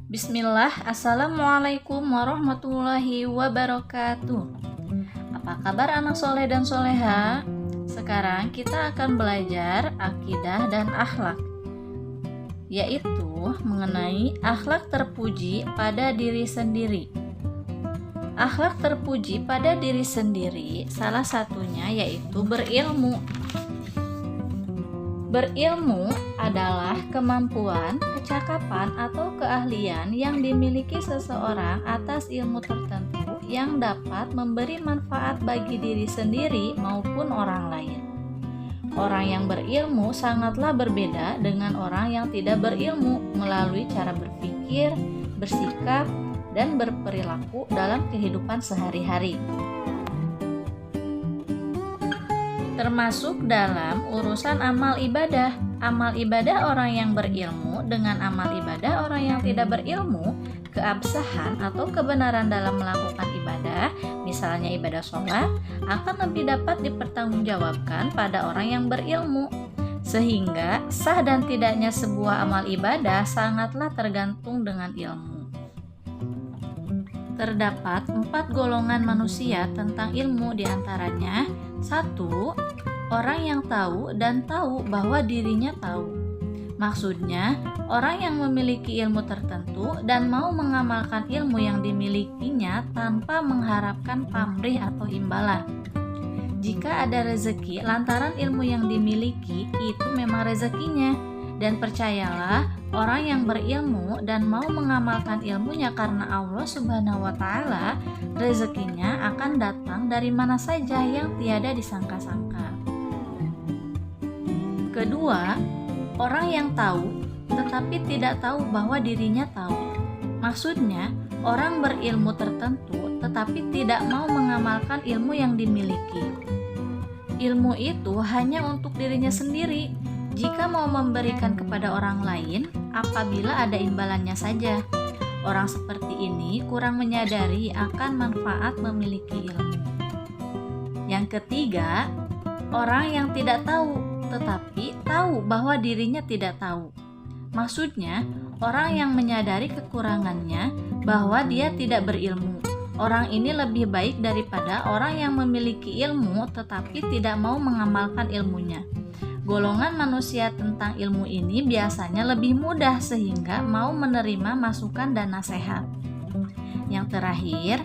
Bismillah, Assalamualaikum warahmatullahi wabarakatuh. Apa kabar anak soleh dan soleha? Sekarang kita akan belajar akidah dan akhlak, yaitu mengenai akhlak terpuji pada diri sendiri. Akhlak terpuji pada diri sendiri salah satunya yaitu berilmu. Berilmu adalah kemampuan, kecakapan, atau keahlian yang dimiliki seseorang atas ilmu tertentu yang dapat memberi manfaat bagi diri sendiri maupun orang lain. Orang yang berilmu sangatlah berbeda dengan orang yang tidak berilmu melalui cara berpikir, bersikap, dan berperilaku dalam kehidupan sehari-hari. Termasuk dalam urusan amal ibadah. Amal ibadah orang yang berilmu dengan amal ibadah orang yang tidak berilmu, keabsahan atau kebenaran dalam melakukan ibadah, misalnya ibadah sholat, akan lebih dapat dipertanggungjawabkan pada orang yang berilmu. Sehingga sah dan tidaknya sebuah amal ibadah sangatlah tergantung dengan ilmu. Terdapat 4 golongan manusia tentang ilmu, diantaranya 1. Orang yang tahu dan tahu bahwa dirinya tahu. Maksudnya, orang yang memiliki ilmu tertentu dan mau mengamalkan ilmu yang dimilikinya tanpa mengharapkan pamrih atau imbalan. Jika ada rezeki lantaran ilmu yang dimiliki, itu memang rezekinya. Dan percayalah, orang yang berilmu dan mau mengamalkan ilmunya karena Allah Subhanahu wa Ta'ala, rezekinya akan datang dari mana saja yang tiada disangka-sangka. Kedua, orang yang tahu tetapi tidak tahu bahwa dirinya tahu. Maksudnya, orang berilmu tertentu tetapi tidak mau mengamalkan ilmu yang dimiliki. Ilmu itu hanya untuk dirinya sendiri. Jika mau memberikan kepada orang lain, apabila ada imbalannya saja. Orang seperti ini kurang menyadari akan manfaat memiliki ilmu. Yang ketiga, orang yang tidak tahu, tetapi tahu bahwa dirinya tidak tahu. Maksudnya, orang yang menyadari kekurangannya bahwa dia tidak berilmu. Orang ini lebih baik daripada orang yang memiliki ilmu tetapi tidak mau mengamalkan ilmunya. Golongan manusia tentang ilmu ini biasanya lebih mudah sehingga mau menerima masukan dan nasihat. Yang terakhir,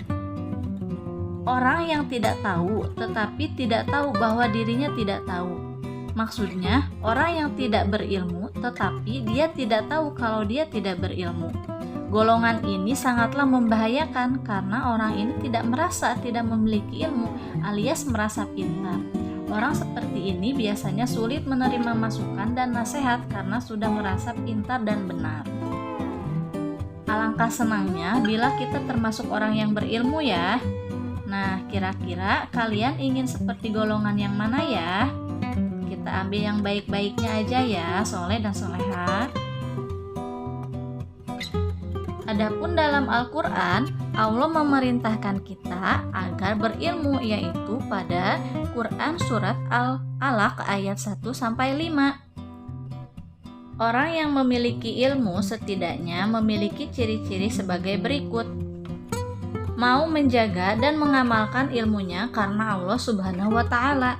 orang yang tidak tahu tetapi tidak tahu bahwa dirinya tidak tahu. Maksudnya, orang yang tidak berilmu tetapi dia tidak tahu kalau dia tidak berilmu. Golongan ini sangatlah membahayakan karena orang ini tidak merasa tidak memiliki ilmu alias merasa pintar. Orang seperti ini biasanya sulit menerima masukan dan nasihat karena sudah merasa pintar dan benar. Alangkah senangnya bila kita termasuk orang yang berilmu ya. Nah, kira-kira kalian ingin seperti golongan yang mana ya? Kita ambil yang baik-baiknya aja ya, soleh dan soleha. Adapun dalam Al-Quran, Allah memerintahkan kita agar berilmu, yaitu pada Quran Surat Al-Alaq ayat 1-5. Orang yang memiliki ilmu setidaknya memiliki ciri-ciri sebagai berikut. Mau menjaga dan mengamalkan ilmunya karena Allah Subhanahu wa Ta'ala.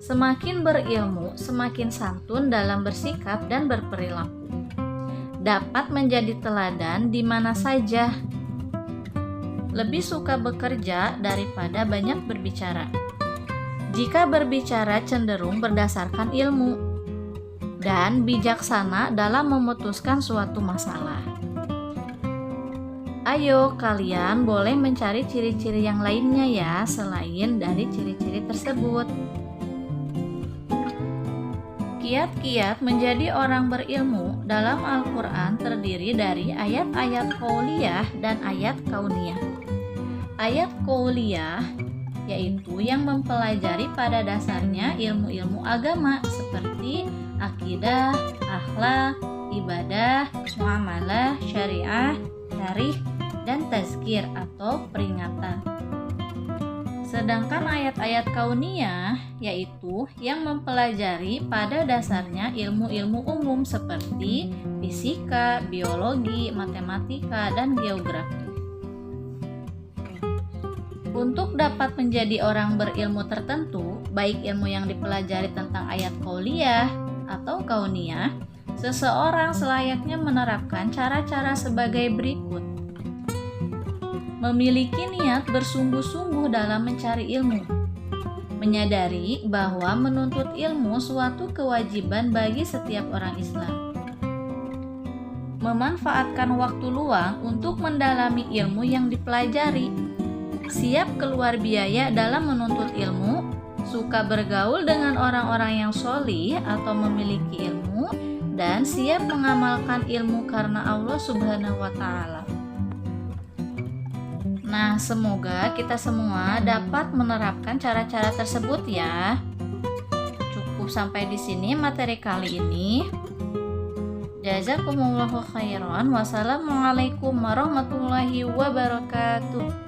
Semakin berilmu, semakin santun dalam bersikap dan berperilaku. Dapat menjadi teladan di mana saja. Lebih suka bekerja daripada banyak berbicara. Jika berbicara cenderung berdasarkan ilmu. Dan bijaksana dalam memutuskan suatu masalah. Ayo, kalian boleh mencari ciri-ciri yang lainnya ya, selain dari ciri-ciri tersebut. Kiat-kiat menjadi orang berilmu dalam Al-Quran terdiri dari ayat-ayat qauliyah dan ayat kauniyah. Ayat qauliyah yaitu yang mempelajari pada dasarnya ilmu-ilmu agama seperti akidah, akhlak, ibadah, muamalah, syariah, syarih, dan tazkir atau peringatan. Sedangkan ayat-ayat kauniyah yaitu yang mempelajari pada dasarnya ilmu-ilmu umum seperti fisika, biologi, matematika, dan geografi. Untuk dapat menjadi orang berilmu tertentu, baik ilmu yang dipelajari tentang ayat qauliyah atau kauniyah, seseorang selayaknya menerapkan cara-cara sebagai berikut. Memiliki niat bersungguh-sungguh dalam mencari ilmu. Menyadari bahwa menuntut ilmu suatu kewajiban bagi setiap orang Islam. Memanfaatkan waktu luang untuk mendalami ilmu yang dipelajari. Siap keluar biaya dalam menuntut ilmu, suka bergaul dengan orang-orang yang sholih atau memiliki ilmu, dan siap mengamalkan ilmu karena Allah Subhanahu wa Ta'ala. Nah, semoga kita semua dapat menerapkan cara-cara tersebut ya. Cukup sampai di sini materi kali ini. Jazakumullahu khairan. Wassalamualaikum warahmatullahi wabarakatuh.